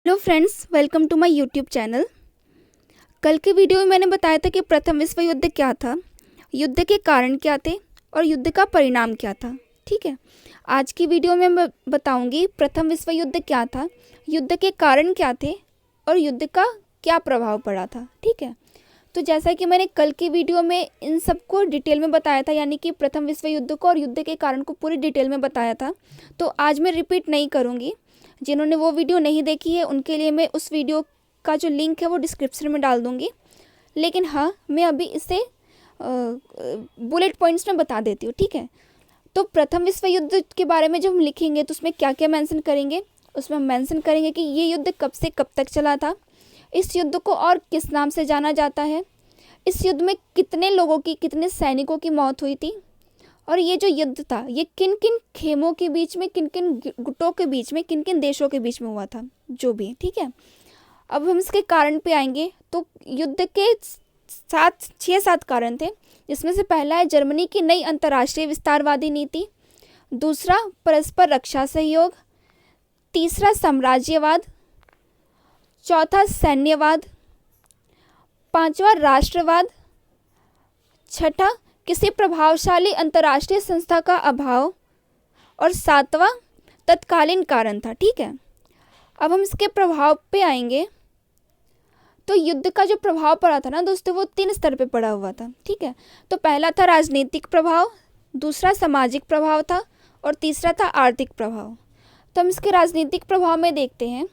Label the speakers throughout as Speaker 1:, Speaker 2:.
Speaker 1: Hello friends, welcome to my YouTube channel. कल के video में मैंने बताया था कि प्रथम विश्व युद्ध क्या था, युद्ध के कारण क्या थे और युद्ध का परिणाम क्या था। ठीक है, आज की वीडियो में मैं बताऊंगी प्रथम विश्व युद्ध क्या था, युद्ध के कारण क्या थे और युद्ध का क्या प्रभाव पड़ा था। ठीक है, तो जैसा कि मैंने कल की वीडियो में इन सबको डिटेल में बताया था, यानी कि प्रथम विश्व युद्ध को और युद्ध के कारण को पूरी डिटेल में बताया था, तो आज मैं रिपीट नहीं करूँगी। जिन्होंने वो वीडियो नहीं देखी है उनके लिए मैं उस वीडियो का जो लिंक है वो डिस्क्रिप्शन में डाल दूँगी। लेकिन हाँ, मैं अभी इसे बुलेट पॉइंट्स में बता देती हूँ। ठीक है, तो प्रथम विश्व युद्ध के बारे में जब हम लिखेंगे तो उसमें क्या क्या मेंशन करेंगे, उसमें हम मेंशन करेंगे कि ये युद्ध कब से कब तक चला था, इस युद्ध को और किस नाम से जाना जाता है, इस युद्ध में कितने लोगों की, कितने सैनिकों की मौत हुई थी, और ये जो युद्ध था ये किन किन खेमों के बीच में, किन किन गुटों के बीच में, किन किन देशों के बीच में हुआ था, जो भी। ठीक है, अब हम इसके कारण पे आएंगे। तो युद्ध के 6-7 कारण थे, जिसमें से पहला है जर्मनी की नई अंतर्राष्ट्रीय विस्तारवादी नीति, दूसरा परस्पर रक्षा सहयोग, तीसरा साम्राज्यवाद, चौथा सैन्यवाद, पांचवा राष्ट्रवाद, छठा किसी प्रभावशाली अंतर्राष्ट्रीय संस्था का अभाव, और सातवां तत्कालीन कारण था। ठीक है, अब हम इसके प्रभाव पे आएंगे। तो युद्ध का जो प्रभाव पड़ा था ना दोस्तों, वो 3 स्तर पे पड़ा हुआ था। ठीक है, तो पहला था राजनीतिक प्रभाव, दूसरा सामाजिक प्रभाव था और तीसरा था आर्थिक प्रभाव। तो हम इसके राजनीतिक प्रभाव में देखते हैं।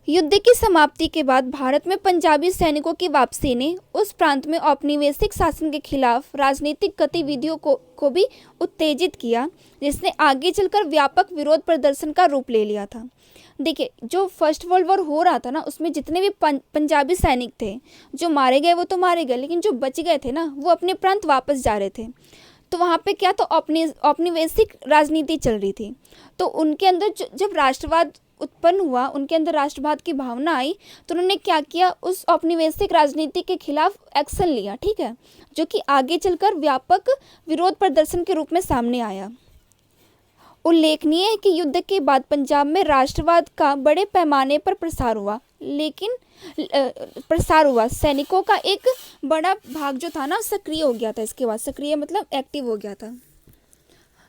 Speaker 1: युद्ध की समाप्ति के बाद भारत में पंजाबी सैनिकों की वापसी ने उस प्रांत में औपनिवेशिक शासन के खिलाफ राजनीतिक गतिविधियों को भी उत्तेजित किया, जिसने आगे चलकर व्यापक विरोध प्रदर्शन का रूप ले लिया था। देखिए, जो फर्स्ट वर्ल्ड वॉर हो रहा था ना, उसमें जितने भी पंजाबी सैनिक थे, जो मारे गए वो तो मारे गए, लेकिन जो बच गए थे ना, वो अपने प्रांत वापस जा रहे थे। तो वहाँ पे क्या, तो औपनिवेशिक राजनीति चल रही थी। तो उनके अंदर जब राष्ट्रवाद उत्पन्न हुआ, उनके अंदर राष्ट्रवाद की भावना आई, तो उन्होंने क्या किया, उस औपनिवेशिक राजनीति के खिलाफ एक्शन लिया। ठीक है, जो कि आगे चलकर व्यापक विरोध प्रदर्शन के रूप में सामने आया। उल्लेखनीय है कि युद्ध के बाद पंजाब में राष्ट्रवाद का बड़े पैमाने पर प्रसार हुआ। सैनिकों का एक बड़ा भाग जो था ना, सक्रिय हो गया था। इसके बाद सक्रिय मतलब एक्टिव हो गया था।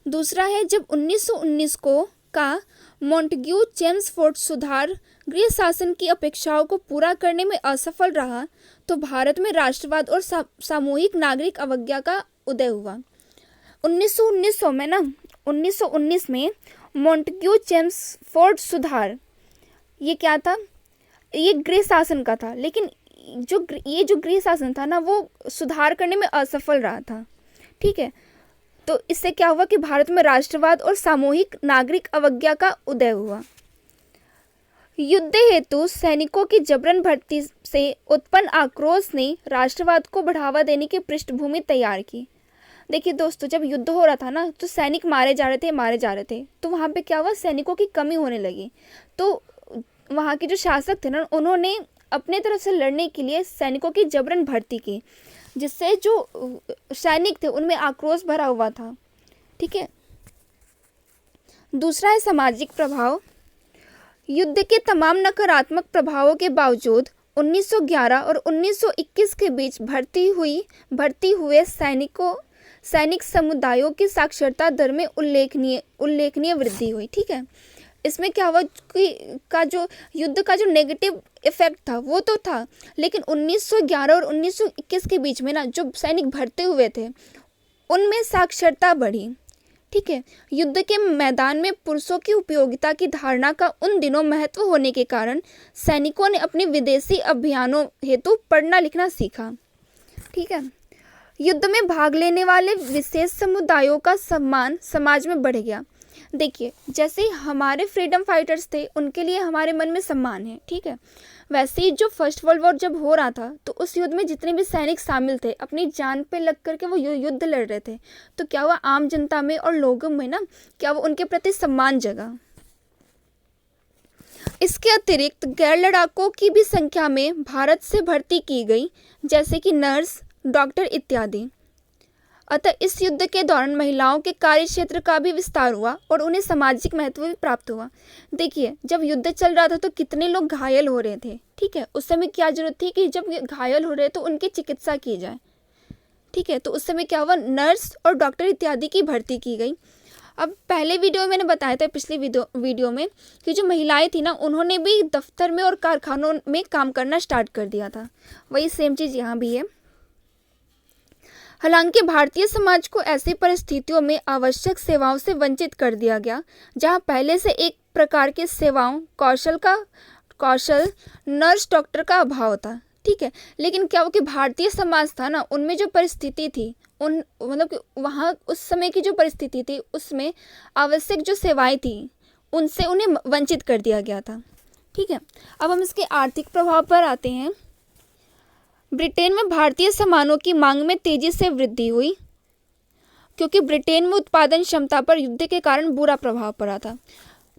Speaker 1: दूसरा है, जब 1919 का मॉन्टेग्यू चेम्सफोर्ड सुधार गृह शासन की अपेक्षाओं को पूरा करने में असफल रहा, तो भारत में राष्ट्रवाद और सामूहिक नागरिक अवज्ञा का उदय हुआ। 1919 में मॉन्टेग्यू चेम्सफोर्ड सुधार, ये क्या था, ये गृह शासन का था, लेकिन ये जो गृह शासन था ना, वो सुधार करने में असफल रहा था। ठीक है, तो इससे क्या हुआ कि भारत में राष्ट्रवाद और सामूहिक नागरिक अवज्ञा का उदय हुआ। युद्ध हेतु सैनिकों की जबरन भर्ती से उत्पन्न आक्रोश ने राष्ट्रवाद को बढ़ावा देने की पृष्ठभूमि तैयार की। देखिए दोस्तों, जब युद्ध हो रहा था ना, तो सैनिक मारे जा रहे थे, तो वहाँ पे क्या हुआ, सैनिकों की कमी होने लगी। तो वहाँ के जो शासक थे ना, उन्होंने अपने तरफ से लड़ने के लिए सैनिकों की जबरन भर्ती की, जिससे जो सैनिक थे उनमें आक्रोश भरा हुआ था। ठीक है, दूसरा है सामाजिक प्रभाव। युद्ध के तमाम नकारात्मक प्रभावों के बावजूद 1911 और 1921 के बीच भर्ती हुए सैनिक समुदायों की साक्षरता दर में उल्लेखनीय वृद्धि हुई। ठीक है, इसमें क्या हुआ कि जो युद्ध का जो नेगेटिव इफेक्ट था वो तो था, लेकिन 1911 और 1921 के बीच में ना, जो सैनिक भर्ती हुए थे उनमें साक्षरता बढ़ी। ठीक है, युद्ध के मैदान में पुरुषों की उपयोगिता की धारणा का उन दिनों महत्व होने के कारण सैनिकों ने अपने विदेशी अभियानों हेतु पढ़ना लिखना सीखा। ठीक है, युद्ध में भाग लेने वाले विशेष समुदायों का सम्मान समाज में बढ़ गया। देखिए, जैसे हमारे फ्रीडम फाइटर्स थे, उनके लिए हमारे मन में सम्मान है। ठीक है, वैसे ही जो फर्स्ट वर्ल्ड वॉर जब हो रहा था, तो उस युद्ध में जितने भी सैनिक शामिल थे, अपनी जान पे लग करके वो युद्ध लड़ रहे थे, तो क्या हुआ, आम जनता में और लोगों में ना, क्या वो उनके प्रति सम्मान जगा। इसके अतिरिक्त गैर लड़ाकों की भी संख्या में भारत से भर्ती की गई, जैसे कि नर्स, डॉक्टर इत्यादि। अतः इस युद्ध के दौरान महिलाओं के कार्य क्षेत्र का भी विस्तार हुआ और उन्हें सामाजिक महत्व भी प्राप्त हुआ। देखिए, जब युद्ध चल रहा था तो कितने लोग घायल हो रहे थे, ठीक है। उस समय क्या जरूरत थी कि जब घायल हो रहे तो उनकी चिकित्सा की जाए, ठीक है। तो उस समय क्या हुआ, नर्स और डॉक्टर इत्यादि की भर्ती की गई। अब पहले वीडियो में मैंने बताया था, पिछले वीडियो में, कि जो महिलाएं थी ना, उन्होंने भी दफ्तर में और कारखानों में काम करना स्टार्ट कर दिया था। वही सेम चीज़ यहाँ भी है। हालांकि भारतीय समाज को ऐसी परिस्थितियों में आवश्यक सेवाओं से वंचित कर दिया गया, जहां पहले से एक प्रकार के सेवाओं कौशल नर्स डॉक्टर का अभाव था, ठीक है। लेकिन क्या वो कि भारतीय समाज था ना, उनमें जो परिस्थिति थी, उन मतलब कि वहाँ उस समय की जो परिस्थिति थी, उसमें आवश्यक जो सेवाएं थी उनसे उन्हें वंचित कर दिया गया था, ठीक है। अब हम इसके आर्थिक प्रभाव पर आते हैं। ब्रिटेन में भारतीय सामानों की मांग में तेजी से वृद्धि हुई, क्योंकि ब्रिटेन में उत्पादन क्षमता पर युद्ध के कारण बुरा प्रभाव पड़ा था।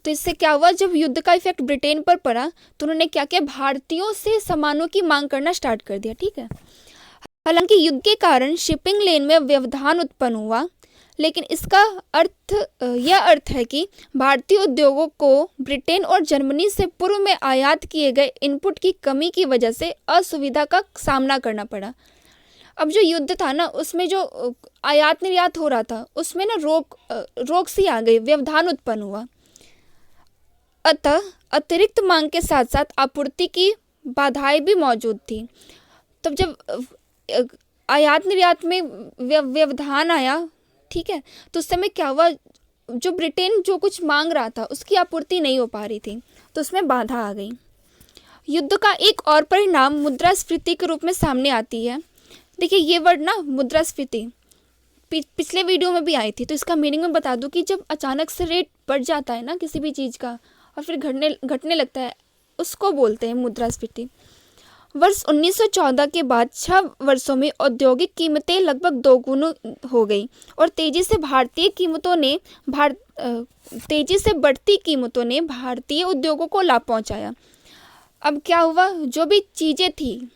Speaker 1: तो इससे क्या हुआ, जब युद्ध का इफेक्ट ब्रिटेन पर पड़ा तो उन्होंने क्या किया, भारतीयों से सामानों की मांग करना स्टार्ट कर दिया, ठीक है। हालांकि युद्ध के कारण शिपिंग लेन में व्यवधान उत्पन्न हुआ, लेकिन इसका यह अर्थ है कि भारतीय उद्योगों को ब्रिटेन और जर्मनी से पूर्व में आयात किए गए इनपुट की कमी की वजह से असुविधा का सामना करना पड़ा। अब जो युद्ध था ना, उसमें जो आयात निर्यात हो रहा था उसमें ना रोक सी आ गई, व्यवधान उत्पन्न हुआ। अतः अतिरिक्त मांग के साथ साथ आपूर्ति की बाधाएं भी मौजूद थी। तब जब आयात निर्यात में व्यवधान आया, ठीक है, तो उस समय क्या हुआ, जो ब्रिटेन जो कुछ मांग रहा था उसकी आपूर्ति नहीं हो पा रही थी, तो उसमें बाधा आ गई। युद्ध का एक और परिणाम मुद्रास्फीति के रूप में सामने आती है। देखिए, ये वर्ड ना, मुद्रास्फीति, पिछले वीडियो में भी आई थी, तो इसका मीनिंग मैं बता दूं कि जब अचानक से रेट बढ़ जाता है ना किसी भी चीज़ का और फिर घटने लगता है, उसको बोलते हैं मुद्रास्फीति। वर्ष 1914 के बाद 6 वर्षों में औद्योगिक कीमतें लगभग दोगुनी हो गई और तेजी से बढ़ती कीमतों ने भारतीय उद्योगों को लाभ पहुंचाया। अब क्या हुआ, जो भी चीज़ें थी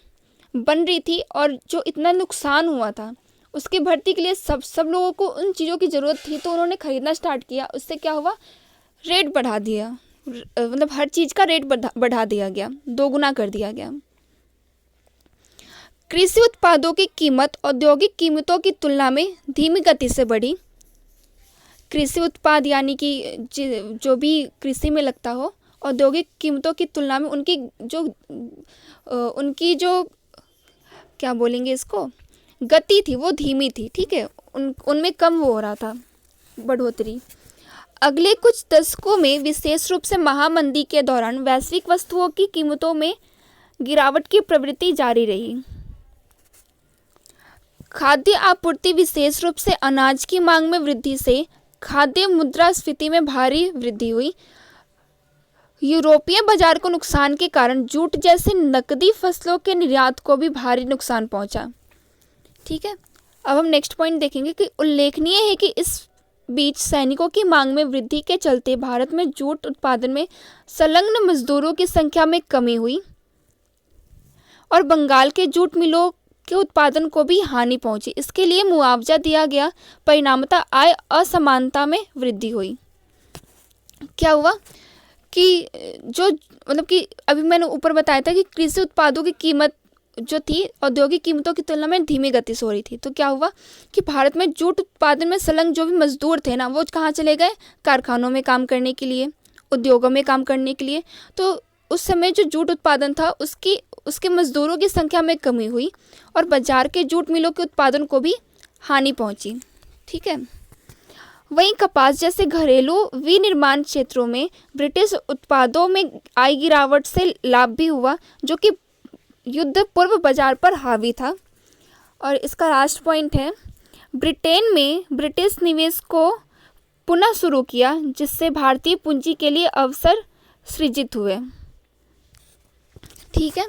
Speaker 1: बन रही थी और जो इतना नुकसान हुआ था, उसकी भर्ती के लिए सब लोगों को उन चीज़ों की ज़रूरत थी, तो उन्होंने ख़रीदना स्टार्ट किया। उससे क्या हुआ, रेट बढ़ा दिया, मतलब हर चीज़ का रेट बढ़ा दिया गया, दोगुना कर दिया गया। कृषि उत्पादों की कीमत औद्योगिक कीमतों की तुलना में धीमी गति से बढ़ी। कृषि उत्पाद यानी कि जो भी कृषि में लगता हो, औद्योगिक कीमतों की तुलना में उनकी जो क्या बोलेंगे इसको, गति थी वो धीमी थी, ठीक है। उनमें कम हो रहा था बढ़ोतरी। अगले कुछ दशकों में विशेष रूप से महामंदी के दौरान वैश्विक वस्तुओं की कीमतों में गिरावट की प्रवृत्ति जारी रही। खाद्य आपूर्ति, विशेष रूप से अनाज की मांग में वृद्धि से खाद्य मुद्रास्फीति में भारी वृद्धि हुई। यूरोपीय बाजार को नुकसान के कारण जूट जैसे नकदी फसलों के निर्यात को भी भारी नुकसान पहुंचा, ठीक है। अब हम नेक्स्ट पॉइंट देखेंगे कि उल्लेखनीय है कि इस बीच सैनिकों की मांग में वृद्धि के चलते भारत में जूट उत्पादन में संलग्न मजदूरों की संख्या में कमी हुई और बंगाल के जूट मिलों के उत्पादन को भी हानि पहुंची। इसके लिए मुआवजा दिया गया, परिणामतः आय असमानता में वृद्धि हुई। क्या हुआ कि कि अभी मैंने ऊपर बताया था कि कृषि उत्पादों की कीमत जो थी औद्योगिक कीमतों की तुलना में धीमी गति से हो रही थी। तो क्या हुआ कि भारत में जूट उत्पादन में संलग्न जो भी मजदूर थे ना, वो कहाँ चले गए, कारखानों में काम करने के लिए, उद्योगों में काम करने के लिए। तो उस समय जो जूट उत्पादन था उसके मजदूरों की संख्या में कमी हुई और बाजार के जूट मिलों के उत्पादन को भी हानि पहुंची, ठीक है। वहीं कपास जैसे घरेलू विनिर्माण क्षेत्रों में ब्रिटिश उत्पादों में आई गिरावट से लाभ भी हुआ, जो कि युद्ध पूर्व बाजार पर हावी था। और इसका लास्ट पॉइंट है, ब्रिटेन में ब्रिटिश निवेश को पुनः शुरू किया, जिससे भारतीय पूंजी के लिए अवसर सृजित हुए, ठीक है।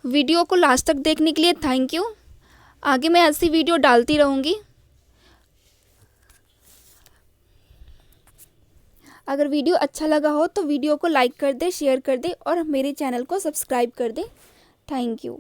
Speaker 1: वीडियो को लास्ट तक देखने के लिए थैंक यू। आगे मैं ऐसी वीडियो डालती रहूँगी। अगर वीडियो अच्छा लगा हो तो वीडियो को लाइक कर दे, शेयर कर दे और मेरे चैनल को सब्सक्राइब कर दे। Thank you.